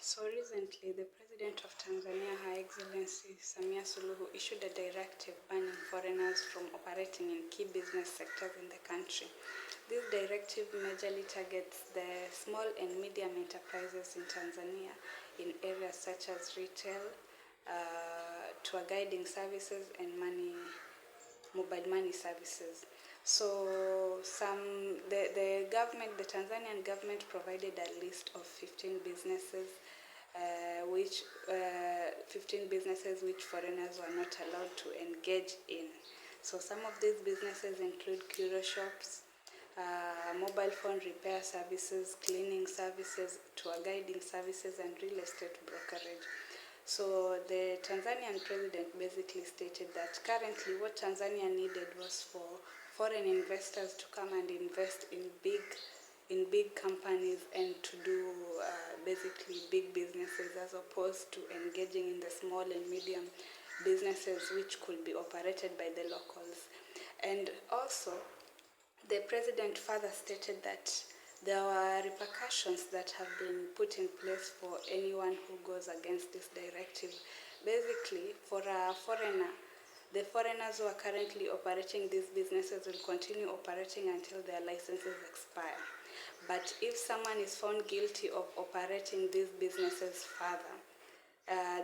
So recently, the President of Tanzania, Her Excellency Samia Suluhu, issued a directive banning foreigners from operating in key business sectors in the country. This directive majorly targets the small and medium enterprises in Tanzania in areas such as retail, tour guiding services, and mobile money services. So the Tanzanian government provided a list of 15 businesses, 15 businesses which foreigners were not allowed to engage in. So some of these businesses include curio shops, mobile phone repair services, cleaning services, tour guiding services, and real estate brokerage. So the Tanzanian president basically stated that currently what Tanzania needed was for foreign investors to come and invest in big companies and to do basically big businesses, as opposed to engaging in the small and medium businesses which could be operated by the locals. And also, the president further stated that there were repercussions that have been put in place for anyone who goes against this directive. Basically, for a foreigner, the foreigners who are currently operating these businesses will continue operating until their licenses expire. But if someone is found guilty of operating these businesses further,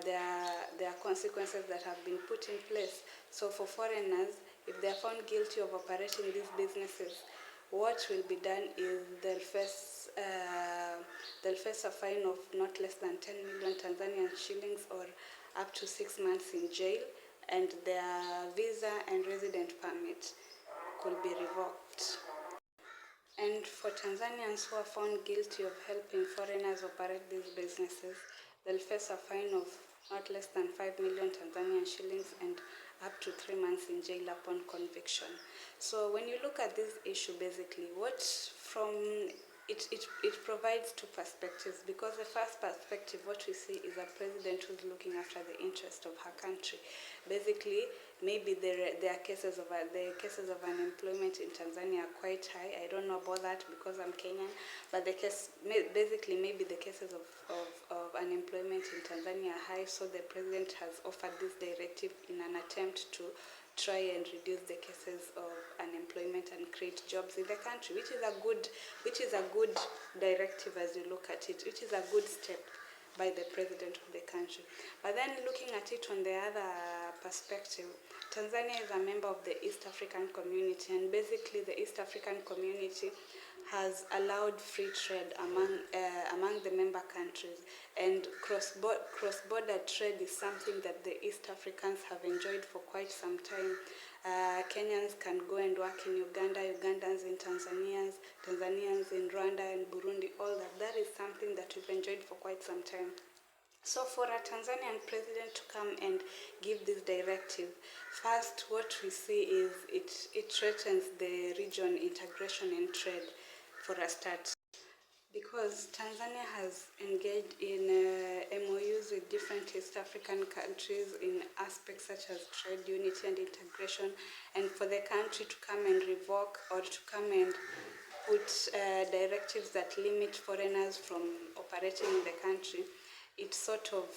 there are consequences that have been put in place. So for foreigners, if they are found guilty of operating these businesses, what will be done is they'll face a fine of not less than 10 million Tanzanian shillings or up to 6 months in jail, and their visa and resident permit could be revoked. And for Tanzanians who are found guilty of helping foreigners operate these businesses, they'll face a fine of not less than 5 million Tanzanian shillings and up to 3 months in jail upon conviction. So when you look at this issue, basically, it provides two perspectives, because the first perspective, what we see is a president who's looking after the interest of her country. Basically, maybe the cases of unemployment in Tanzania are quite high. I don't know about that because I'm Kenyan, but basically maybe the cases of unemployment in Tanzania are high, so the president has offered this directive in an attempt to try and reduce the cases of unemployment and create jobs in the country, which is a good directive as you look at it, which is a good step by the president of the country. But then looking at it on the other perspective, Tanzania is a member of the East African community, and basically the East African community has allowed free trade among the member countries, and cross-border trade is something that the East Africans have enjoyed for quite some time. Kenyans can go and work in Uganda, Ugandans in Tanzania, Tanzanians in Rwanda and Burundi, all that. That is something that we've enjoyed for quite some time. So for a Tanzanian president to come and give this directive, first what we see is it threatens the region integration and trade for a start, because Tanzania has engaged in MOUs with different East African countries in aspects such as trade, unity and integration, and for the country to come and revoke or to come and put directives that limit foreigners from operating in the country, it sort of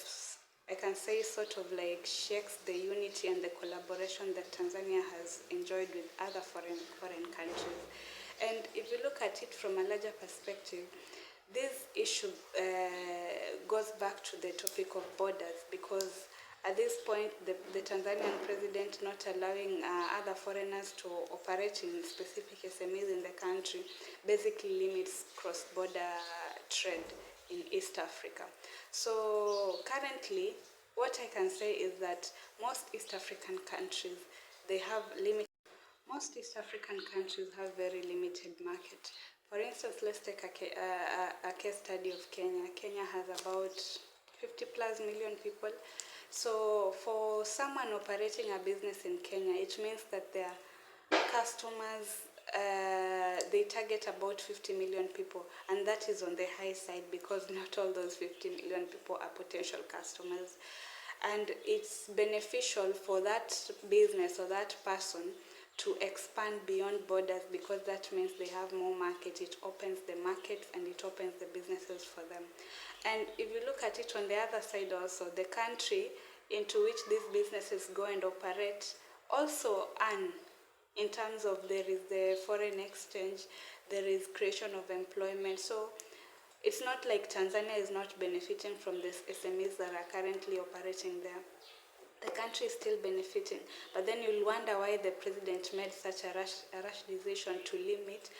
like shakes the unity and the collaboration that Tanzania has enjoyed with other foreign countries. And if you look at it from a larger perspective, this issue goes back to the topic of borders, because at this point, the Tanzanian president not allowing other foreigners to operate in specific SMEs in the country basically limits cross-border trade in East Africa. So currently, what I can say is that most East African countries have very limited market. For instance, let's take a case study of Kenya. Kenya has about 50 plus million people. So for someone operating a business in Kenya, it means that their customers, they target about 50 million people, and that is on the high side, because not all those 50 million people are potential customers. And it's beneficial for that business or that person to expand beyond borders, because that means they have more market. It opens the market and it opens the businesses for them. And if you look at it on the other side also, the country into which these businesses go and operate also earn, in terms of there is the foreign exchange, there is creation of employment. So it's not like Tanzania is not benefiting from these SMEs that are currently operating there. The country is still benefiting, but then you'll wonder why the president made such a rash decision to limit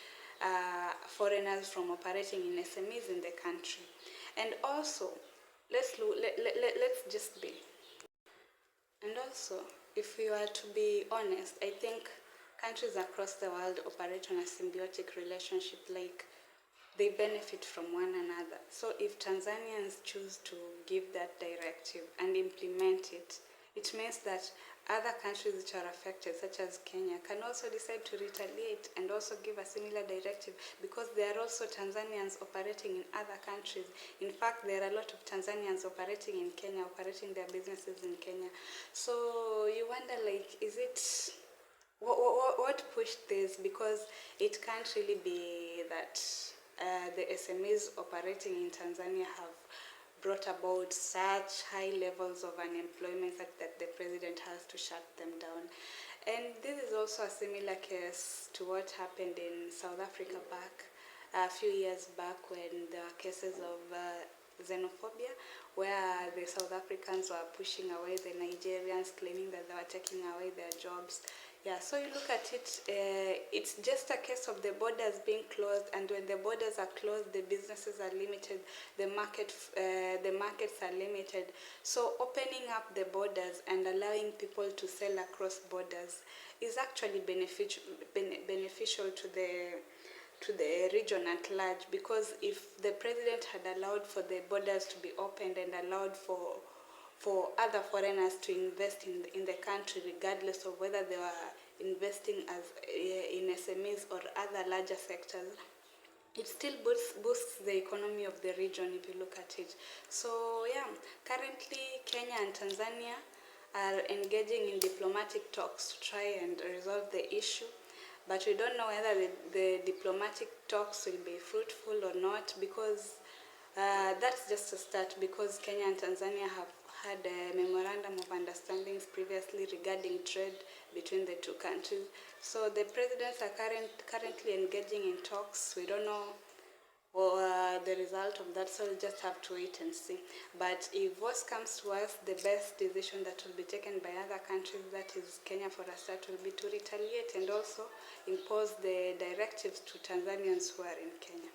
foreigners from operating in SMEs in the country. And also, let's just be. And also, if we are to be honest, I think countries across the world operate on a symbiotic relationship, like they benefit from one another. So if Tanzanians choose to give that directive and implement it, it means that other countries which are affected, such as Kenya, can also decide to retaliate and also give a similar directive, because there are also Tanzanians operating in other countries. In fact, there are a lot of Tanzanians operating in Kenya, operating their businesses in Kenya. So you wonder, like, is it, what pushed this? Because it can't really be that the SMEs operating in Tanzania have brought about such high levels of unemployment that the president has to shut them down. And this is also a similar case to what happened in South Africa a few years back, when there were cases of xenophobia, where the South Africans were pushing away the Nigerians, claiming that they were taking away their jobs. Yeah, so you look at it, it's just a case of the borders being closed, and when the borders are closed, the businesses are limited, the markets are limited. So opening up the borders and allowing people to sell across borders is actually beneficial to the region at large, because if the president had allowed for the borders to be opened and allowed for other foreigners to invest in the country, regardless of whether they were investing in SMEs or other larger sectors, it still boosts the economy of the region if you look at it. So yeah, currently Kenya and Tanzania are engaging in diplomatic talks to try and resolve the issue. But we don't know whether the diplomatic talks will be fruitful or not, because that's just a start, because Kenya and Tanzania have had a memorandum of understandings previously regarding trade between the two countries. So the presidents are currently engaging in talks. We don't know the result of that, so we'll just have to wait and see. But if worse comes to us, the best decision that will be taken by other countries, that is Kenya for a start, will be to retaliate and also impose the directives to Tanzanians who are in Kenya.